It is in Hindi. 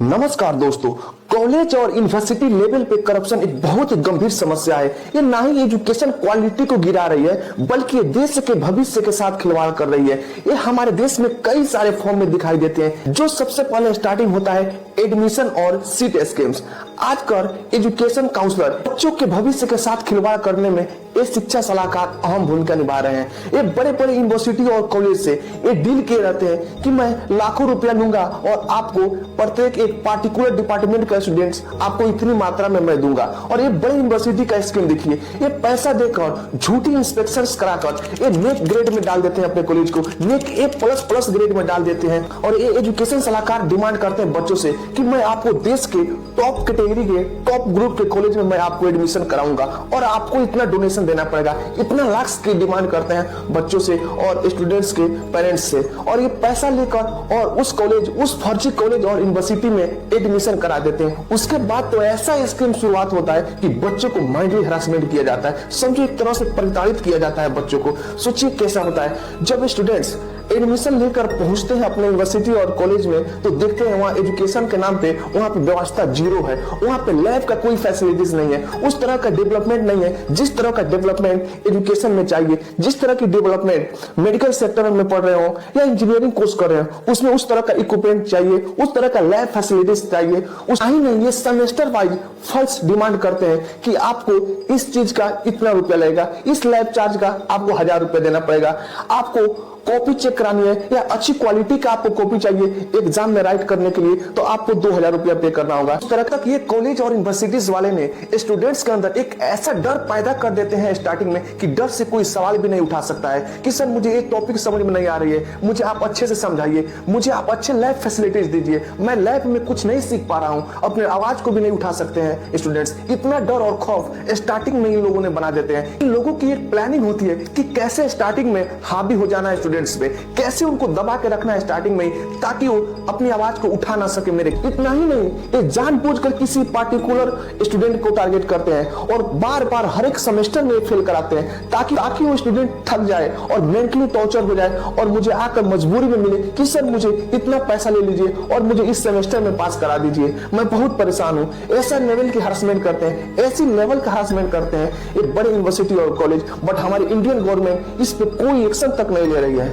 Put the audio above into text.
नमस्कार दोस्तों। कॉलेज और यूनिवर्सिटी लेवल पे करप्शन एक बहुत ही गंभीर समस्या है। ये ना ही एजुकेशन क्वालिटी को गिरा रही है, बल्कि ये देश के भविष्य के साथ खिलवाड़ कर रही है। ये हमारे देश में कई सारे फॉर्म में दिखाई देते हैं। जो सबसे पहले स्टार्टिंग होता है एडमिशन और सीट स्कीम्स। आजकल एजुकेशन काउंसलर बच्चों के भविष्य के साथ खिलवाड़ करने में ये शिक्षा सलाहकार अहम भूमिका निभा रहे हैं। ये बड़े बड़े यूनिवर्सिटी और कॉलेज से ये डील किए रहते हैं कि मैं लाखों रुपया लूंगा और आपको प्रत्येक एक पार्टिकुलर डिपार्टमेंट का स्टूडेंट्स आपको इतनी मात्रा में मैं दूंगा। और ये बड़े यूनिवर्सिटी का स्कीम देखिए, ये पैसा देकर झूठी इंस्पेक्शंस कराकर ये नेक ग्रेड में डाल देते हैं अपने कॉलेज को, नेक A++ ग्रेड में डाल देते हैं। और ये एजुकेशन सलाहकार डिमांड करते हैं बच्चों से कि मैं आपको देश के टॉप कैटेगरी के टॉप ग्रुप के कॉलेज में मैं आपको एडमिशन कराऊंगा और आपको इतना डोनेशन देना पड़ेगा। इतना लाख की डिमांड करते हैं बच्चों से और स्टूडेंट्स के पेरेंट्स से। और ये पैसा लेकर और उस कॉलेज, उस फर्जी कॉलेज और यूनिवर्सिटी में एडमिशन करा देते हैं। उसके बाद तो ऐसा स्कीम शुरुआत होता है कि बच्चों को माइंडली हरासमेंट किया जाता है, समझो एक तरह से प्रताड़ित किया जाता है बच्चों को। सोचिए कैसा होता है जब स्टूडेंट्स एडमिशन लेकर पहुंचते हैं अपने यूनिवर्सिटी और कॉलेज में, तो देखते हैं वहां एजुकेशन के नाम पे वहां पे व्यवस्था जीरो है। वहां पे लैब का कोई फैसिलिटीज नहीं है, उस तरह का डेवलपमेंट नहीं है जिस तरह का डेवलपमेंट एजुकेशन में चाहिए। जिस तरह की डेवलपमेंट मेडिकल सेक्टर में पढ़ रहे हो या इंजीनियरिंग कोर्स कर रहे हो, उसमें उस तरह का इक्विपमेंट चाहिए, उस तरह का लैब फैसिलिटीज चाहिए। ही नहीं, ये सेमेस्टर वाइज फर्स्ट डिमांड करते हैं कि आपको इस चीज का इतना रुपया लगेगा, इस लैब चार्ज का आपको 1000 रुपया देना पड़ेगा, आपको कॉपी चेक करानी है या अच्छी क्वालिटी का आपको कॉपी चाहिए एग्जाम में राइट करने के लिए, तो आपको 2000 रुपया पे करना होगा। इस तरह तक ये कॉलेज और यूनिवर्सिटीज वाले ने स्टूडेंट्स के अंदर एक ऐसा डर पैदा कर देते हैं स्टार्टिंग में कि डर से कोई सवाल भी नहीं उठा सकता है कि सर मुझे एक टॉपिक समझ में नहीं आ रही है, मुझे आप अच्छे से समझाइए, मुझे आप अच्छे लैब फैसिलिटीज दीजिए, मैं लैब में कुछ नहीं सीख पा रहा हूँ, अपने आवाज को भी नहीं उठा सकते हैं स्टूडेंट्स। इतना डर और खौफ स्टार्टिंग में इन लोगों ने बना देते हैं। इन लोगों की एक प्लानिंग होती है कि कैसे स्टार्टिंग में हावी हो जाना है स्टूडेंट्स पे, कैसे उनको दबा के रखना है स्टार्टिंग में ताकि वो अपनी आवाज को उठा ना सके। मेरे इतना ही नहीं, ये जानबूझकर किसी पार्टिकुलर स्टूडेंट को टारगेट करते हैं और बार बार हर एक सेमेस्टर में फेल कराते हैं ताकि वो स्टूडेंट थक जाए और मेंटली टॉर्चर हो जाए और मुझे आकर मजबूरी में मिले कि सर मुझे इतना पैसा ले लीजिए और मुझे इस सेमेस्टर में पास करा दीजिए, मैं बहुत परेशान हूं। ऐसा लेवल की हरासमेंट करते हैं, ऐसी लेवल का हरासमेंट करते हैं ये बड़े यूनिवर्सिटी और कॉलेज। बट हमारी इंडियन गवर्नमेंट इस पे कोई एक्शन तक नहीं ले रही है।